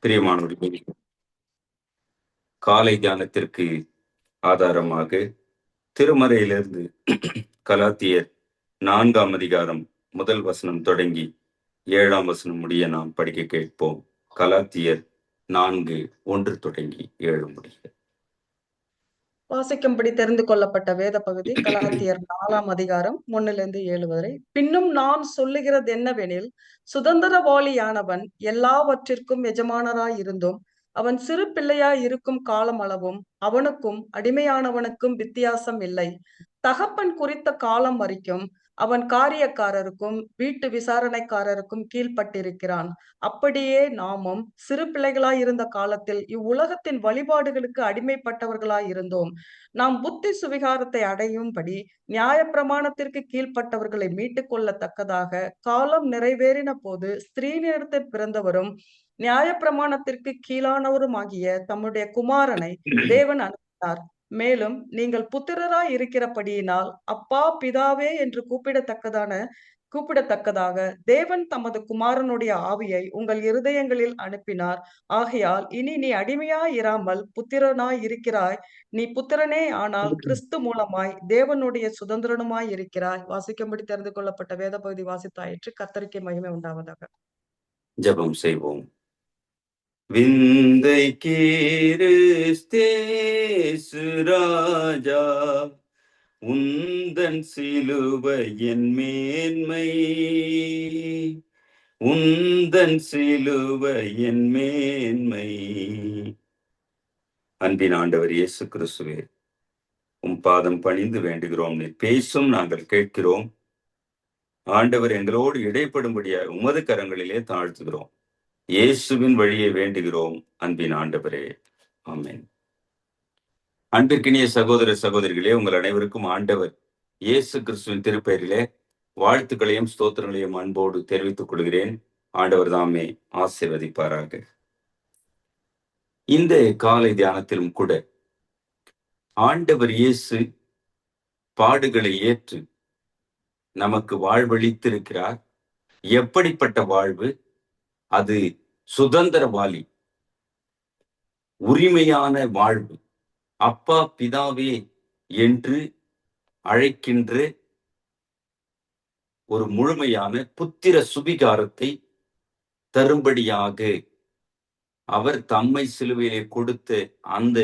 பிரியமானவர்களே, காலை தியானத்திற்கு ஆதாரமாக திருமறையிலிருந்து கலாத்தியர் 4ஆம் அதிகாரம் 1 வசனம் தொடங்கி 7ஆம் வசனம் முடிய நாம் படிக்க கேட்போம். கலாத்தியர் 4:1 தொடங்கி 7 முடிய வாசிக்கும்படி தெரிந்து கொள்ளப்பட்ட வேத பகுதி கலாத்தியர் 4ஆம் அதிகாரம் 1-7 வரை. பின்னும் நான் சொல்லுகிறது என்னவெனில், சுதந்திரவாளியானவன் எல்லாவற்றிற்கும் எஜமானராய் இருந்தும் அவன் சிறு பிள்ளையாய் இருக்கும் காலம் அளவும் அவனுக்கும் அடிமையானவனுக்கும் வித்தியாசம் இல்லை. தகப்பன் குறித்த காலம் வரைக்கும் அவன் காரியக்காரருக்கும் வீட்டு விசாரணைக்காரருக்கும் கீழ்ப்பட்டிருக்கிறான். அப்படியே நாமும் சிறு பிள்ளைகளாய் இருந்த காலத்தில் இவ்வுலகத்தின் வழிபாடுகளுக்கு அடிமைப்பட்டவர்களாய் இருந்தோம். நாம் புத்தி சுவிகாரத்தை அடையும்படி நியாயப்பிரமாணத்திற்கு கீழ்ப்பட்டவர்களை மீட்டுக் கொள்ளத்தக்கதாக காலம் நிறைவேறின போது ஸ்திரீனிடத்தில் பிறந்தவரும் நியாயப்பிரமாணத்திற்கு கீழானவருமாகிய தம்முடைய குமாரனை தேவன் அனுப்பினார். மேலும் நீங்கள் புத்திரராய் இருக்கிறபடியினால் அப்பா பிதாவே என்று கூப்பிடத்தக்கதாக தேவன் தமது குமாரனுடைய ஆவியை உங்கள் இருதயங்களில் அனுப்பினார். ஆகையால் இனி நீ அடிமையாய் இராமல் புத்திரனாய் இருக்கிறாய். நீ புத்திரனே ஆனால் கிறிஸ்து மூலமாய் தேவனுடைய சுதந்திரனுமாய் இருக்கிறாய். வாசிக்கும்படி தெரிந்து கொள்ளப்பட்ட வேத பகுதி வாசித்தாயிற்று. கர்த்தருக்கு மகிமை உண்டாவதாக. ஜெபம் செய்வோம். விந்தை கிறிஸ்தேசு ராஜா, உந்தன் சிலுவையின் மேன்மை, உந்தன் சிலுவையின் மேன்மை. அன்பின் ஆண்டவர் இயேசு கிறிஸ்துவே, உம் பாதம் பணிந்து வேண்டுகிறோம். நீர் பேசும், நாங்கள் கேட்கிறோம். ஆண்டவர் எங்களோடு இடைப்படும்படியாக உமது கரங்களிலே தாழ்த்துகிறோம். இயேசுவின் வழியை வேண்டுகிறோம். அன்பின் ஆண்டவரே, ஆமென். அன்பிற்கினிய சகோதர சகோதரிகளே, உங்கள் அனைவருக்கும் ஆண்டவர் இயேசு கிறிஸ்துவின் திருப்பெயரிலே வாழ்த்துக்களையும் ஸ்தோத்திரங்களையும் அன்போடு தெரிவித்துக் கொள்கிறேன். ஆண்டவர் தாமே ஆசீர்வதிப்பாராக. இந்த காலை தியானத்திலும் கூட ஆண்டவர் இயேசு பாடுகளை ஏற்று நமக்கு வாழ்வளித்திருக்கிறார். எப்படிப்பட்ட வாழ்வு அது? சுதந்திரவாளி, உரிமையான வாழ்வு. அப்பா பிதாவே என்று அழைக்கின்ற ஒரு முழுமையான புத்திர சுவிகாரத்தை தரும்படியாக அவர் தம்மை சிலுவையிலே கொடுத்த அந்த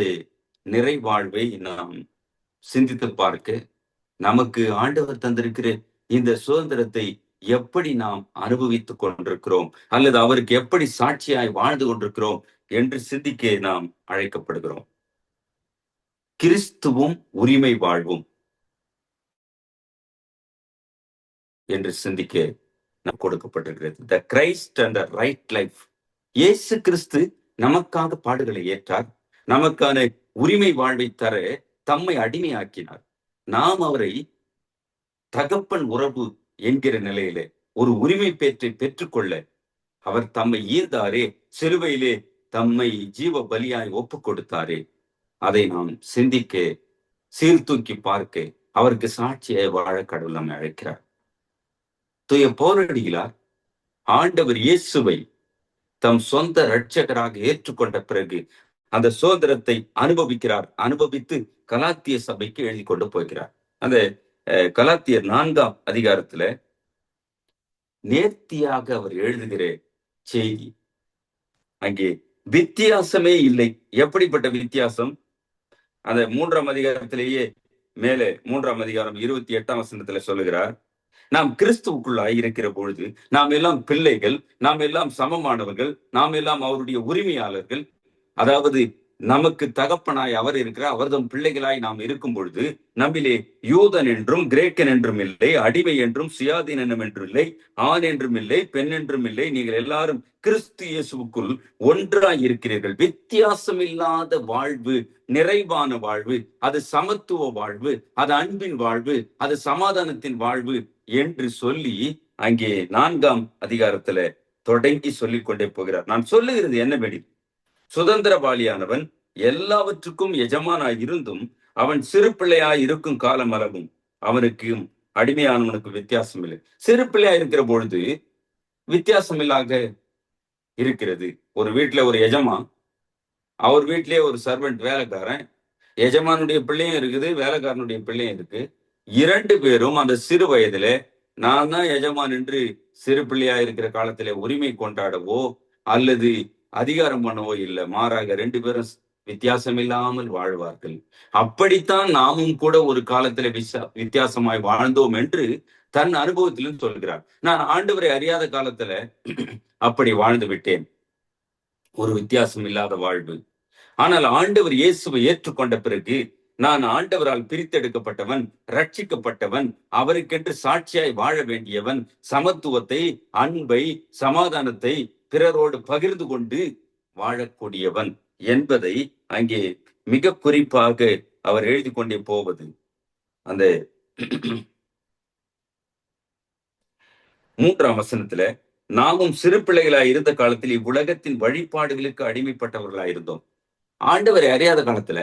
நிறைவாழ்வை நாம் சிந்தித்து பார்க்க, நமக்கு ஆண்டவர் தந்திருக்கிற இந்த சுதந்திரத்தை எப்படி நாம் அனுபவித்துக் கொண்டிருக்கிறோம், அல்லது அவருக்கு எப்படி சாட்சியாய் வாழ்ந்து கொண்டிருக்கிறோம் என்று சிந்திக்க நாம் அழைக்கப்படுகிறோம். கிறிஸ்துவும் உரிமை வாழ்வும் என்று சிந்திக்க நாம் கொடுக்கப்பட்டிருக்கிறது. த Christ and the right life. இயேசு கிறிஸ்து நமக்காக பாடுகளை ஏற்றார். நமக்கான உரிமை வாழ்வை தர தம்மை அடிமையாக்கினார். நாம் அவரை தகப்பன் உறவு என்கிற நிலையிலே ஒரு உரிமை பேற்றை பெற்றுக்கொள்ள அவர் தம்மை ஈர்த்தாரே, சிலுவையிலே தம்மை ஜீவ பலியாய் ஒப்பு கொடுத்தாரே, அதை நாம் சிந்திக்க, சீர்தூக்கி பார்க்க, அவருக்கு சாட்சியாய் வாழ கடவுள் நம்மை அழைக்கிறார். தூய பவுலடிகளார் ஆண்டவர் இயேசுவை தம் சொந்த இரட்சகராக ஏற்றுக்கொண்ட பிறகு அந்த சுதந்திரத்தை அனுபவித்து கலாத்திய சபைக்கு எழுதி கொண்டு போகிறார். அந்த கலாத்தியர் 4ஆம் அதிகாரத்துல நேர்த்தியாக அவர் எழுதுகிற செய்தி, அங்கே வித்தியாசமே இல்லை. எப்படிப்பட்ட வித்தியாசம்? அந்த 3ஆம் அதிகாரத்திலேயே மேலே 3ஆம் அதிகாரம் 28ஆம் வசனத்துல சொல்லுகிறார், நாம் கிறிஸ்துவுக்குள்ளாய் இருக்கிற பொழுது நாம் எல்லாம் பிள்ளைகள், நாம் எல்லாம் சமமானவர்கள், நாம் எல்லாம் அவருடைய உரிமையாளர்கள். அதாவது நமக்கு தகப்பனாய் அவர் இருக்கிறார், அவர்தம் பிள்ளைகளாய் நாம் இருக்கும் பொழுது நம்மிலே யூதன் என்றும் கிரேக்கன் என்றும் இல்லை, அடிமை என்றும் சுயாதீனம் என்றும் இல்லை, ஆண் என்றும் இல்லை, பெண் என்றும் இல்லை, நீங்கள் எல்லாரும் கிறிஸ்து இயேசுவுக்குள் ஒன்றாய் இருக்கிறீர்கள். வித்தியாசம் இல்லாத வாழ்வு, நிறைவான வாழ்வு, அது சமத்துவ வாழ்வு, அது அன்பின் வாழ்வு, அது சமாதானத்தின் வாழ்வு என்று சொல்லி அங்கே 4ஆம் அதிகாரத்துல தொடங்கி சொல்லிக் கொண்டே போகிறார். நான் சொல்லுகிறது என்னவெனி, சுதந்திரவாளியானவன் எல்லாவற்றுக்கும் எஜமானாய் இருந்தும் அவன் சிறு பிள்ளையாய் இருக்கும் காலம் அளவும் அவனுக்கும் அடிமையானவனுக்கு வித்தியாசம் இல்லை. சிறு பிள்ளையாய் இருக்கிற பொழுது வித்தியாசம் இல்லாத இருக்கிறது. ஒரு வீட்டுல ஒரு எஜமான், அவர் வீட்டிலேயே ஒரு சர்வெண்ட் வேலைக்காரன், எஜமானுடைய பிள்ளையும் இருக்குது, வேலைக்காரனுடைய பிள்ளையும் இருக்கு. 2 பேரும் அந்த சிறு வயதிலே நான் தான் எஜமான் என்று சிறு பிள்ளையா இருக்கிற காலத்திலே உரிமை கொண்டாடவோ அல்லது அதிகாரம் பண்ணவோ இல்லை. மாறாக 2 பேரும் வித்தியாசம் இல்லாமல் வாழ்வார்கள். அப்படித்தான் நாமும் கூட ஒரு காலத்திலே வித்தியாசமாய் வாழ்ந்தோம் என்று தன் அனுபவத்திலும் சொல்கிறார். நான் ஆண்டவரை அறியாத காலத்துல அப்படி வாழ்ந்து விட்டேன், ஒரு வித்தியாசம் இல்லாத வாழ்வு. ஆனால் ஆண்டவர் இயேசுவை ஏற்றுக்கொண்ட பிறகு நான் ஆண்டவரால் பிரித்தெடுக்கப்பட்டவன், ரட்சிக்கப்பட்டவன், அவருக்கென்று சாட்சியாய் வாழ வேண்டியவன், சமத்துவத்தை, அன்பை, சமாதானத்தை பிறரோடு பகிர்ந்து கொண்டு வாழக்கூடியவன் என்பதை அங்கே மிக குறிப்பாக அவர் எழுதி கொண்டே போவது அந்த 3ஆம் வசனத்துல, நாமும் சிறு பிள்ளைகளாய் இருந்த காலத்தில் இவ்வுலகத்தின் வழிபாடுகளுக்கு அடிமைப்பட்டவர்களாய் இருந்தோம். ஆண்டவரை அறியாத காலத்துல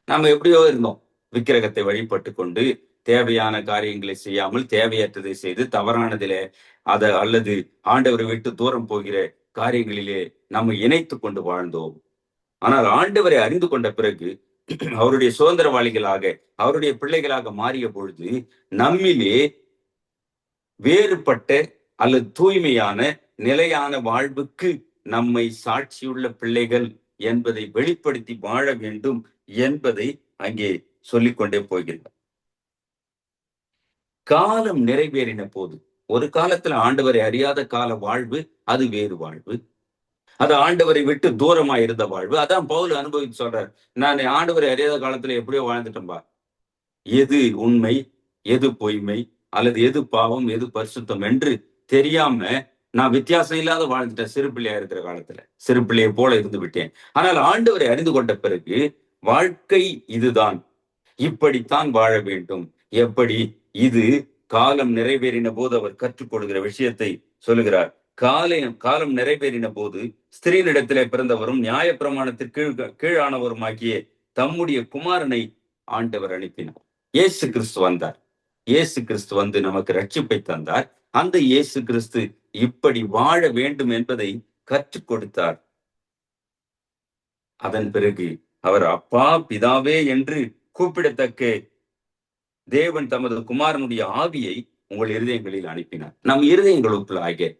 நாம எப்படியோ இருந்தோம். விக்கிரகத்தை வழிபட்டு கொண்டு தேவையான காரியங்களை செய்யாமல் தேவையற்றதை செய்து தவறானதிலே அல்லது ஆண்டவரை விட்டு தூரம் போகிற காரியங்களிலே நம்ம இணைத்து கொண்டு வாழ்ந்தோம். ஆனால் ஆண்டவரை அறிந்து கொண்ட பிறகு அவருடைய சுதந்திரவாளிகளாக, அவருடைய பிள்ளைகளாக மாறிய பொழுது நம்மிலே வேறுபட்ட அல்லது தூய்மையான நிலையான வாழ்வுக்கு நம்மை சாட்சியுள்ள பிள்ளைகள் என்பதை வெளிப்படுத்தி வாழ வேண்டும் என்பதை அங்கே சொல்லிக்கொண்டே போகிறார். காலம் நிறைவேறின போது, ஒரு காலத்துல ஆண்டவரை அறியாத கால வாழ்வு அது வேறு வாழ்வு, அது ஆண்டவரை விட்டு தூரமா இருந்த வாழ்வு. அதான் பவுல் அனுபவித்து சொல்றார், நான் ஆண்டவரை அறியாத காலத்துல எப்படியோ வாழ்ந்துட்டேன்பா, எது உண்மை எது பொய்மை அல்லது எது பாவம் எது பரிசுத்தம் என்று தெரியாம நான் வித்தியாசம் இல்லாத வாழ்ந்துட்டேன். சிறு பிள்ளையா இருக்கிற காலத்துல சிறு பிள்ளையை போல இருந்து விட்டேன். ஆனால் ஆண்டவரை அறிந்து கொண்ட பிறகு வாழ்க்கை இதுதான், இப்படித்தான் வாழ வேண்டும். எப்படி? இது காலம் நிறைவேறின போது அவர் கற்றுக் கொடுக்கிற விஷயத்தை சொல்லுகிறார். காலம் நிறைவேறின போது ஸ்திரீனிடத்திலே பிறந்தவரும் நியாய பிரமாணத்திற்கு கீழானவருமாகிய தம்முடைய குமாரனை ஆண்டவர் அனுப்பினார். இயேசு கிறிஸ்து வந்தார். இயேசு கிறிஸ்து வந்து நமக்கு ரட்சிப்பை தந்தார். அந்த இயேசு கிறிஸ்து இப்படி வாழ வேண்டும் என்பதை கற்றுக் கொடுத்தார். அதன் பிறகு அவர் அப்பா பிதாவே என்று கூப்பிடத்தக்க தேவன் தமது குமாரனுடைய ஆவியை உங்கள் இருதயங்களில் அனுப்பினார். நம் இருதயங்களுக்குள்ளாக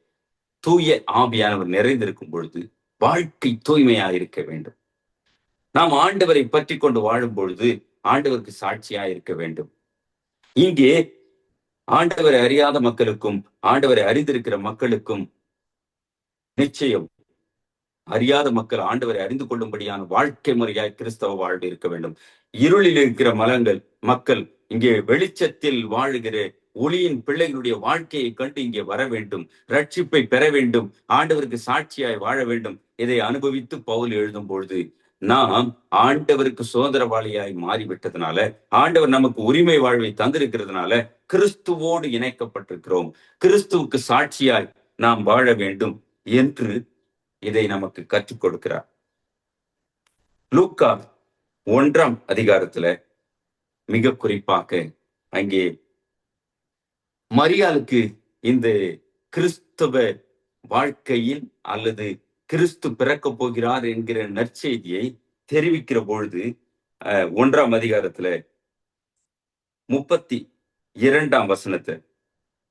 தூய ஆவியானவர் நிறைந்திருக்கும் பொழுது வாழ்க்கை தூய்மையா இருக்க வேண்டும். நாம் ஆண்டவரை பற்றி கொண்டு வாழும் பொழுது ஆண்டவருக்கு சாட்சியா இருக்க வேண்டும். இங்கே ஆண்டவரை அறியாத மக்களுக்கும் ஆண்டவரை அறிந்திருக்கிற மக்களுக்கும் நிச்சயம் அறியாத மக்கள் ஆண்டவரை அறிந்து கொள்ளும்படியான வாழ்க்கை முறையாய் கிறிஸ்தவ வாழ்வு இருக்க வேண்டும். இருளில் இருக்கிற மக்கள் இங்கே வெளிச்சத்தில் வாழுகிற ஒளியின் பிள்ளைகளுடைய வாழ்க்கையை கண்டு இங்கே வர வேண்டும், ரட்சிப்பை பெற வேண்டும், ஆண்டவருக்கு சாட்சியாய் வாழ வேண்டும். இதை அனுபவித்து பவுல் எழுதும் பொழுது நாம் ஆண்டவருக்கு சுதந்திரவாளியாய் மாறிவிட்டதுனால, ஆண்டவர் நமக்கு உரிமை வாழ்வை தந்திருக்கிறதுனால கிறிஸ்துவோடு இணைக்கப்பட்டிருக்கிறோம். கிறிஸ்துவுக்கு சாட்சியாய் நாம் வாழ வேண்டும் என்று இதை நமக்கு கற்றுக் கொடுக்கிறார். லூக்கா 1ஆம் அதிகாரத்துல மிக குறிப்பாக அங்கே மரியாளுக்கு இந்த கிறிஸ்தவ வாழ்க்கையில் அல்லது கிறிஸ்து பிறக்க போகிறார் என்கிற நற்செய்தியை தெரிவிக்கிற பொழுது 1ஆம் அதிகாரத்துல 32ஆம் வசனத்தை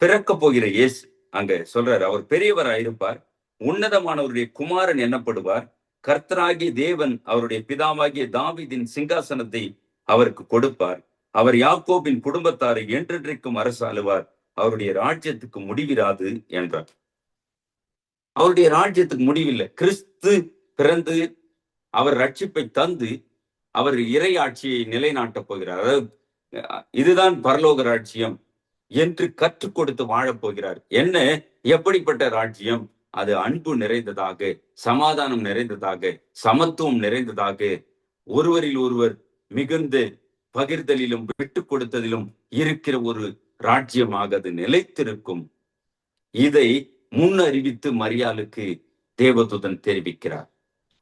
பிறக்க போகிற இயேசு அங்க சொல்றாரு. அவர் பெரியவராயிருப்பார், உன்னதமானவருடைய குமாரன் எனப்படுவார், கர்த்தராகிய தேவன் அவருடைய பிதாவாகிய தாவீதின் சிங்காசனத்தை அவருக்கு கொடுப்பார், அவர் யாக்கோபின் குடும்பத்தாரை என்றென்றைக்கும் அரசாளுவார், அவருடைய ராஜ்யத்துக்கு முடிவிராது என்றார். அவருடைய ராஜ்யத்துக்கு முடிவில்லை. கிறிஸ்து பிறந்து அவர் ரட்சிப்பை தந்து அவர் இறை ஆட்சியை நிலைநாட்டப் போகிறார். அதாவது இதுதான் பரலோக ராஜ்யம் என்று கற்றுக் கொடுத்து வாழப் போகிறார். என்ன, எப்படிப்பட்ட ராஜ்யம்? அது அன்பு நிறைந்ததாக, சமாதானம் நிறைந்ததாக, சமத்துவம் நிறைந்ததாக, ஒருவரில் ஒருவர் மிகுந்த பகிர்தலிலும் விட்டு கொடுத்ததிலும் இருக்கிற ஒரு ராஜ்யமாக அது நிலைத்திருக்கும். இதை முன்னறிவித்து மரியாளுக்கு தேவதூதன் தெரிவிக்கிறார்.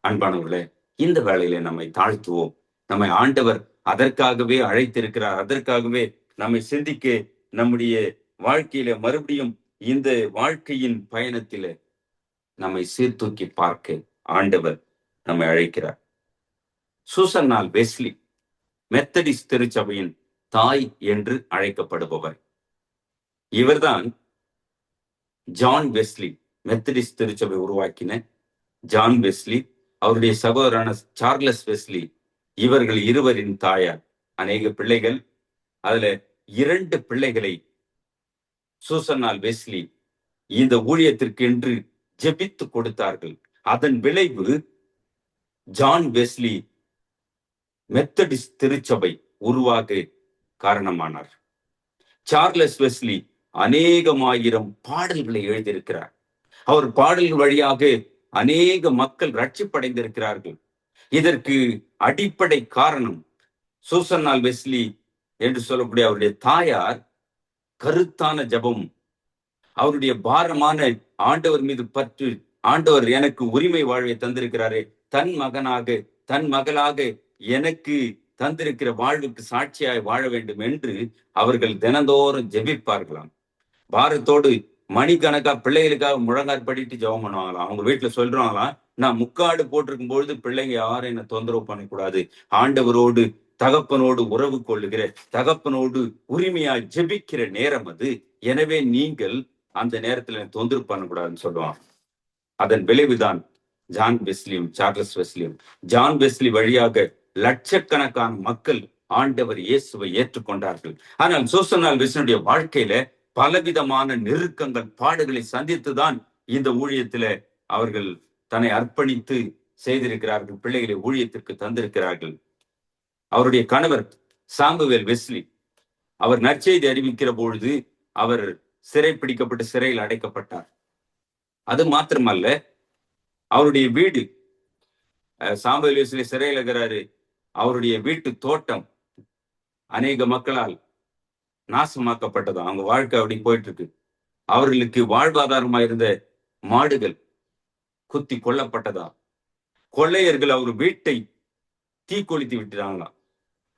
அன்பானவர்களே, இந்த வேளையில நம்மை தாழ்த்துவோம். நம்மை ஆண்டவர் அதற்காகவே அழைத்திருக்கிறார். அதற்காகவே நம்மை சிந்திக்க, நம்முடைய வாழ்க்கையில மறுபடியும் இந்த வாழ்க்கையின் பயணத்தில நம்மை சீர்தூக்கி பார்க்க ஆண்டவர் நம்மை அழைக்கிறார். சூசன்னாள் வெஸ்லி மெத்தடிஸ்ட் திருச்சபையின் தாய் என்று அழைக்கப்படுபவர். இவர்தான் ஜான் வெஸ்லி, மெத்தடிஸ்ட் திருச்சபை உருவாக்கின ஜான் வெஸ்லி, அவருடைய சகோதரரான சார்லஸ் வெஸ்லி, இவர்கள் இருவரின் தாயார். அநேக பிள்ளைகள், அதுல 2 பிள்ளைகளை சூசன்னாள் வெஸ்லி இந்த ஊழியத்திற்கு என்று ஜெபித்து கொடுத்தார்கள். அதன் விளைவு ஜான் வெஸ்லி மெத்தடிஸ்ட் திருச்சபை உருவாக காரணமானார். சார்லஸ் வெஸ்லி அநேகமாயிரம் பாடல்களை எழுதியிருக்கிறார். அவர் பாடல்கள் வழியாக அநேக மக்கள் ரட்சிப்படைந்திருக்கிறார்கள். இதற்கு அடிப்படை காரணம் சூசன்னாள் வெஸ்லி என்று சொல்லக்கூடிய அவருடைய தாயார் கருத்தான ஜெபம், அவருடைய பாரமான ஆண்டவர் மீது பற்று, ஆண்டவர் எனக்கு உரிமை வாழ்வை தந்திருக்கிறாரே, தன் மகனாக தன் மகளாக எனக்கு தந்திருக்கிற வாழ்வுக்கு சாட்சியாய் வாழ வேண்டும் என்று அவர்கள் தினந்தோறும் ஜெபிப்பார்களாம். பாரத்தோடு மணிக்கணக்கா பிள்ளைகளுக்காக முழங்கால் படிட்டு ஜெபம் பண்ணுவாங்களாம். அவங்க வீட்டுல சொல்றாங்களாம், நான் முக்காடு போட்டிருக்கும் பொழுது பிள்ளைங்க யாரும் என்ன தொந்தரவு பண்ணக்கூடாது, ஆண்டவரோடு தகப்பனோடு உறவு கொள்ளுகிற, தகப்பனோடு உரிமையாய் ஜெபிக்கிற நேரம் அது, எனவே நீங்கள் அந்த நேரத்துல தொந்தரவு பண்ணக்கூடாதுன்னு சொல்லுவாங்க. அதன் விளைவுதான் ஜான் வெஸ்லியும் சார்லஸ் வெஸ்லியும். ஜான் வெஸ்லி வழியாக லட்சக்கணக்கான மக்கள் ஆண்டவர் இயேசுவை ஏற்றுக்கொண்டார்கள். ஆனால் சூசன்னாள் வெஸ்லியுடைய வாழ்க்கையில பலவிதமான நெருக்கங்கள், பாடுகளை சந்தித்துதான் இந்த ஊழியத்தில அவர்கள் தன்னை அர்ப்பணித்து செய்திருக்கிறார்கள், பிள்ளைகளை ஊழியத்திற்கு தந்திருக்கிறார்கள். அவருடைய கணவர் சாமுவேல் வெஸ்லி, அவர் நற்செய்தி அறிவிக்கிற பொழுது அவர் சிறைப்பிடிக்கப்பட்டு சிறையில் அடைக்கப்பட்டார். அது மாத்திரமல்ல, அவருடைய வீடு, சாமுவேல் வெஸ்லி சிறையில் இருக்கிறாரு, அவருடைய வீட்டு தோட்டம் அநேக மக்களால் நாசமாக்கப்பட்டதா, அவங்க வாழ்க்கை அப்படி போயிட்டு இருக்கு. அவர்களுக்கு வாழ்வாதாரமா இருந்த மாடுகள் குத்தி கொல்லப்பட்டதா, கொள்ளையர்கள் அவர் வீட்டை தீக்கொளுத்தி விட்டுறாங்களாம்.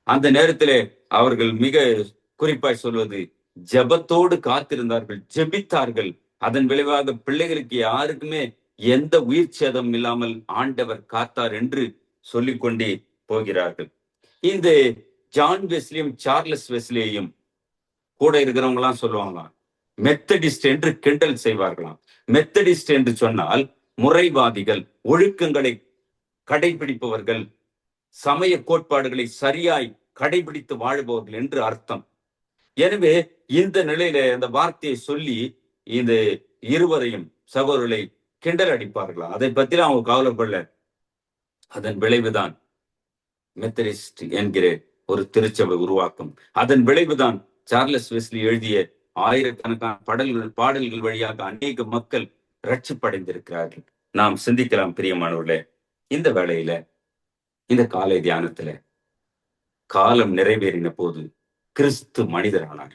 அந்த நேரத்திலே அவர்கள் மிக குறிப்பாய் சொல்வது, ஜெபத்தோடு காத்திருந்தார்கள், ஜெபித்தார்கள். அதன் விளைவாக பிள்ளைகளுக்கு யாருக்குமே எந்த உயிர் சேதம் இல்லாமல் ஆண்டவர் காத்தார் என்று சொல்லிக்கொண்டே போகிறார்கள். இந்த ஜான் வெஸ்லியும் சார்லஸ் வெஸ்லியையும் கூட இருக்கிறவங்க எல்லாம் சொல்லுவாங்களாம், மெத்தடிஸ்ட் என்று கிண்டல் செய்வார்களாம். மெத்தடிஸ்ட் என்று சொன்னால் முறைவாதிகள், ஒழுக்கங்களை கடைபிடிப்பவர்கள், சமய கோட்பாடுகளை சரியாய் கடைபிடித்து வாழ்பவர்கள் என்று அர்த்தம். எனவே இந்த நிலையில அந்த வார்த்தையை சொல்லி இந்த இருவரையும் சகோதரர்களை கிண்டல் அடிப்பார்களா, அதை பத்தி அவங்க கவலைப்படல. அதன் விளைவுதான் மெத்தடிஸ்ட் என்கிற ஒரு திருச்சபை உருவாக்கம். அதன் விளைவுதான் சார்லஸ் வெஸ்லி எழுதிய ஆயிரக்கணக்கான பாடல்கள் வழியாக அநேக மக்கள் ரட்சிப்படைந்திருக்கிறார்கள். நாம் சிந்திக்கலாம் பிரியமானவர்களே, இந்த வேளையில, இந்த காலை தியானத்துல, காலம் நிறைவேறின போது கிறிஸ்து மனிதரானார்.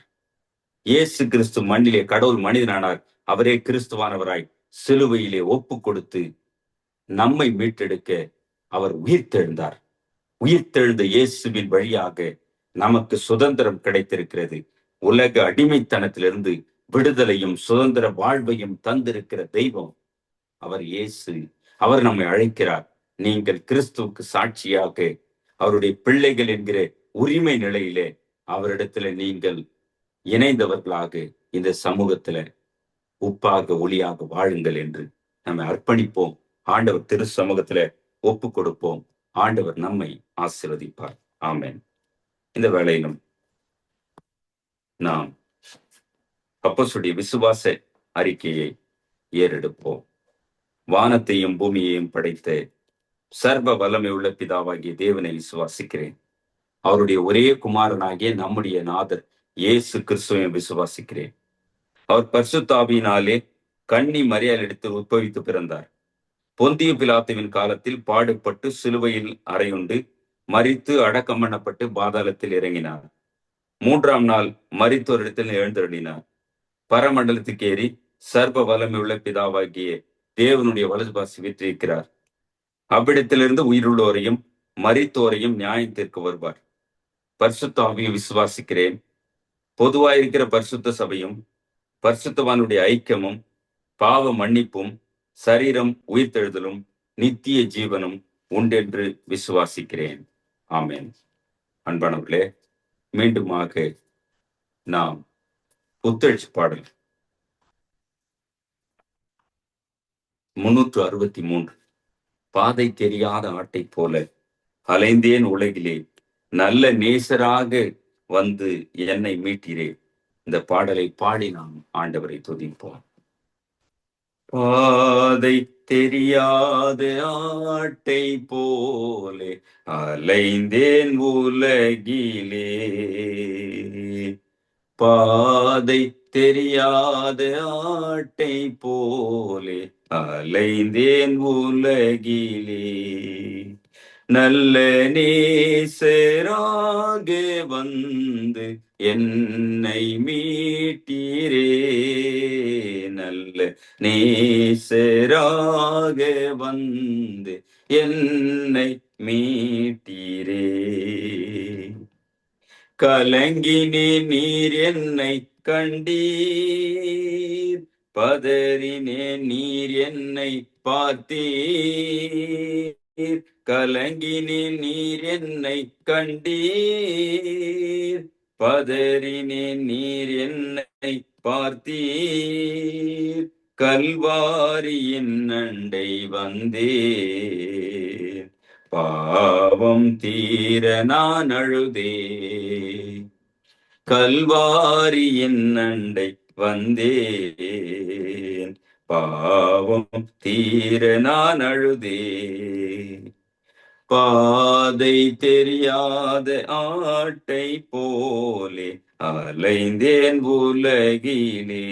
இயேசு கிறிஸ்து மண்ணிலே கடவுள் மனிதனானார். அவரே கிறிஸ்துவானவராய் சிலுவையிலே ஒப்பு கொடுத்து நம்மை மீட்டெடுக்க அவர் உயிர்த்தெழுந்தார். உயிர்த்தெழுந்த இயேசுவின் வழியாக நமக்கு சுதந்திரம் கிடைத்திருக்கிறது. உலக அடிமைத்தனத்திலிருந்து விடுதலையும் சுதந்திர வாழ்வையும் தந்திருக்கிற தெய்வம் அவர் இயேசு. அவர் நம்மை அழைக்கிறார். நீங்கள் கிறிஸ்துவுக்கு சாட்சியாக அவருடைய பிள்ளைகள் என்கிற உரிமை நிலையிலே அவரிடத்துல நீங்கள் இணைந்தவர்களாக இந்த சமூகத்துல உப்பாக ஒளியாக வாழுங்கள் என்று நம்மை அர்ப்பணிப்போம். ஆண்டவர் திரு சமூகத்துல ஒப்பு கொடுப்போம். ஆண்டவர் நம்மை ஆசீர்வதிப்பார். ஆமென். இந்த வேளையிலும் நாம் அப்போஸ்தலருடைய விசுவாச அறிக்கையை ஏறெடுப்போம். வானத்தையும் பூமியையும் படைத்த சர்வ வல்லமை உள்ள பிதாவாகிய தேவனை விசுவாசிக்கிறேன். அவருடைய ஒரே குமாரனாகிய நம்முடைய நாதர் இயேசு கிறிஸ்துவை விசுவாசிக்கிறேன். அவர் பரிசுத்த ஆவியினாலே கன்னி மரியாளிடத்தில் உட்பவித்து பிறந்தார். பொந்திய பிலாத்துவின் காலத்தில் பாடுபட்டு சிலுவையில் அறையுண்டு மரித்து அடக்கம் பண்ணப்பட்டு பாதாளத்தில் இறங்கினார். 3ஆம் நாள் மரித்தோரிடத்தில் எழுந்தருளினார். பரமண்டலத்துக்கு ஏறி சர்வ வல்லமை உள்ள பிதாவாகிய தேவனுடைய வலது பாசி வீற்றிருக்கிறார். அவ்விடத்திலிருந்து உயிருள்ளோரையும் மரித்தோரையும் நியாயம் தீர்க்க வருவார். பரிசுத்த ஆவியை விசுவாசிக்கிறேன். பொதுவாயிருக்கிற பரிசுத்த சபையும் பரிசுத்தவானுடைய ஐக்கியமும் பாவ மன்னிப்பும் சரீரம் உயிர்த்தெழுதலும் நித்திய ஜீவனும் உண்டென்று விசுவாசிக்கிறேன். ஆமென். அன்பானவர்களே, மீண்டுமாக நாம் புத்தெழுச்சி பாடல் 363 பாதை தெரியாத ஆட்டை போல அலைந்தேன் உலகிலே, நல்ல நேசராக வந்து என்னை மீட்டீரே. இந்த பாடலை பாடி நாம் ஆண்டவரை துதிப்போம். பாதை தெரியாத ஆட்டை போலே அலைந்தேன் உலகிலே, பாதை தெரியாத ஆட்டை போலே அலைந்தேன் உலகிலே, நல்ல நேசராக வந்து என்னை மீட்டீரே. நல்ல நேசராக வந்து என்னை மீட்டீரே. கலங்கினே நீர் என்னை கண்டீர், பதறினே நீர் என்னை பார்த்தீர். கலங்கினே நீர் என்னை கண்டீர், பதறினே நீர் என்னை பார்த்தீர். கல்வாரியின் அண்டை வந்தேன், பாவம் தீர நான் அழுதே. கல்வாரியின் அண்டை வந்தேன், பாவம் தீர நான் அழுதே. பாதை தெரியாத ஆட்டை போலே அலைந்தேன் உலகிலே,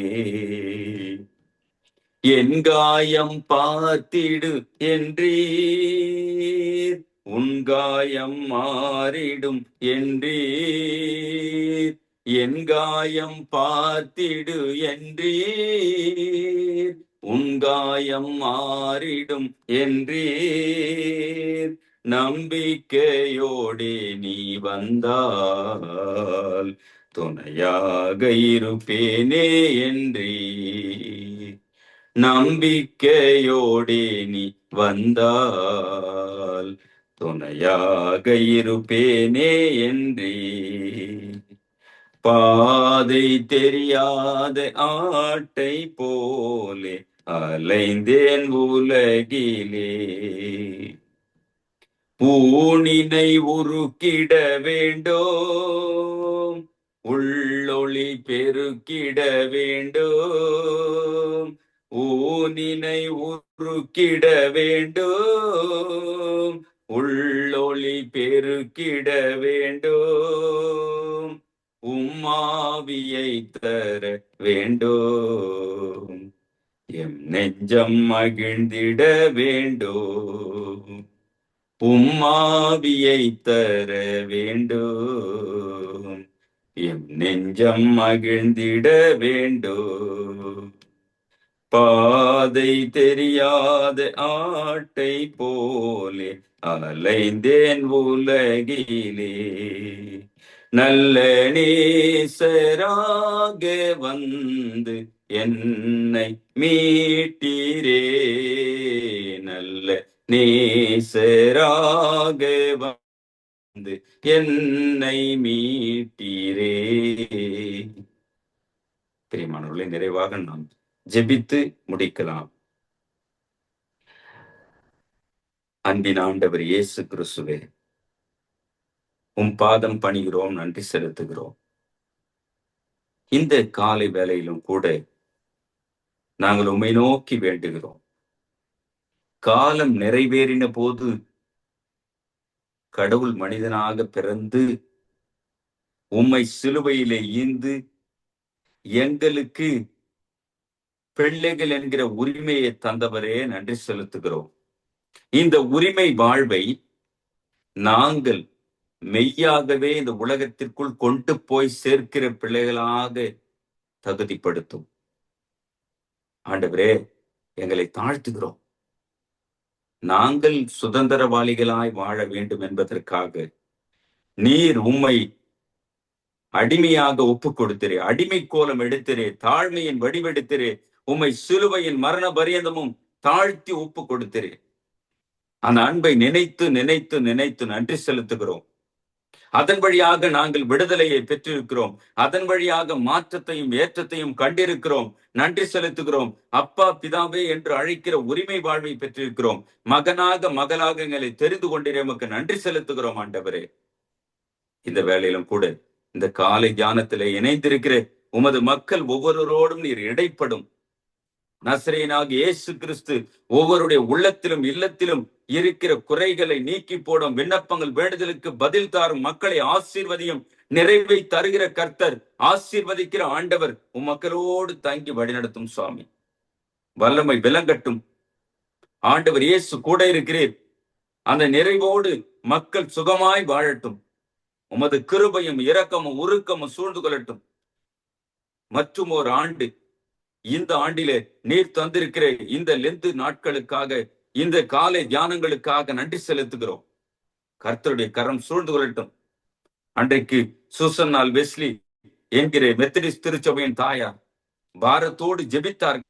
என் காயம் பார்த்திடு என்றீர், உன் காயம் மாறிடும் என்றீர். என் காயம் பார்த்திடு என்றீர், உன் காயம் மாறிடும் என்றீர். நம்பிக்கையோடே நீ வந்தால் துணையாக இருப்பேனே என்றீர். நம்பிக்கையோடே நீ வந்தால் துணையாக இருப்பேனே என்றீர். பாதை தெரியாத ஆட்டை போலே அலைந்தேன் உலகிலே, ஊனினை உருக்கிட வேண்டும், உள்ளொளி பெருக்கிட வேண்டும். ஊனினை உருக்கிட வேண்டும், உள்ளொளி பெருக்கிட வேண்டும். உம்மாவியை தர வேண்டும், எம் நெஞ்சம் மகிழ்ந்திட வேண்டும். உம்மாவியை தர வேண்டும், எம் நெஞ்சம் மகிழ்ந்திட வேண்டும். பாதை தெரியாத ஆட்டை போலே அலைந்தேன் உலகிலே, நல்ல நேசராக வந்து என்னை மீட்டீரே. நல்ல நேசராக வந்து என்னை மீட்டீரே. பிரியமானவர்களே, நிறைவாக நாம் ஜெபித்து முடிக்கலாம். அன்பின் ஆண்டவர் இயேசு கிறிஸ்துவே, உம் பாதம் பணிகிறோம், நன்றி செலுத்துகிறோம். இந்த காலை வேளையிலும் கூட நாங்கள் உம்மை நோக்கி வேண்டுகிறோம். காலம் நிறைவேறின போது கடவுள் மனிதனாக பிறந்து உம்மை சிலுவையிலே ஈந்து எங்களுக்கு பிள்ளைகள் என்கிற உரிமையை தந்தவரே, நன்றி செலுத்துகிறோம். இந்த உரிமை வாழ்வை நாங்கள் மெய்யாகவே இந்த உலகத்திற்குள் கொண்டு போய் சேர்க்கிற பிள்ளைகளாக தகுதிப்படுத்தும். ஆண்டவரே, எங்களை தாழ்த்துகிறோம். நாங்கள் சுதந்திரவாளிகளாய் வாழ வேண்டும் என்பதற்காக நீர் உம்மை அடிமையாக ஒப்புக் கொடுத்திரே, அடிமை கோலம் எடுத்திரே, தாழ்மையின் வடிவெடுத்திரே, உம்மை சிலுவையின் மரண பரியந்தமும் தாழ்த்தி ஒப்பு கொடுத்தீரே. அந்த அன்பை நினைத்து நினைத்து நினைத்து நன்றி செலுத்துகிறோம். அதன் வழியாக நாங்கள் விடுதலையை பெற்றிருக்கிறோம். அதன் வழியாக மாற்றத்தையும் ஏற்றத்தையும் கண்டிருக்கிறோம். நன்றி செலுத்துகிறோம். அப்பா பிதாவே என்று அழைக்கிற உரிமை வாழ்வை பெற்றிருக்கிறோம். மகனாக மகளாக எங்களை தெரிந்து கொண்டீரே, உமக்கு நன்றி செலுத்துகிறோம் ஆண்டவரே. இந்த வேளையிலும் கூட இந்த காலை தியானத்திலே இணைந்திருக்கிற உமது மக்கள் ஒவ்வொருவரோடும் நீர் இடைப்படும். நசரேயனாக இயேசு கிறிஸ்து ஒவ்வொருடைய உள்ளத்திலும் இல்லத்திலும் இருக்கிற குறைகளை நீக்கி போடும், விண்ணப்பங்கள் வேண்டுதலுக்கு பதில் தாரும், மக்களை ஆசீர்வதியும், நிறைவை தருகிற கர்த்தர், ஆசீர்வதிக்கிற ஆண்டவர் மக்களோடு தங்கி வழிநடத்தும் சுவாமி. வல்லமை விளங்கட்டும். ஆண்டவர் இயேசு கூட இருக்கிறீர். அந்த நிறைவோடு மக்கள் சுகமாய் வாழட்டும். உமது கிருபையும் இரக்கமும் உருக்கமும் சூழ்ந்து கொள்ளட்டும். மற்றும் ஒரு ஆண்டு, இந்த ஆண்டிலே நீர் தந்திருக்கிற இந்த லெந்து நாட்களுக்காக, இந்த காலை தியானங்களுக்காக நன்றி செலுத்துகிறோம். கர்த்தருடைய கரம் சூழ்ந்து கொள்ளட்டும். அன்றைக்கு சூசன்னால் வெஸ்லி என்கிற மெத்தடிஸ்ட் திருச்சபையின் தாயார் பாரத்தோடு ஜெபித்தார்கள்.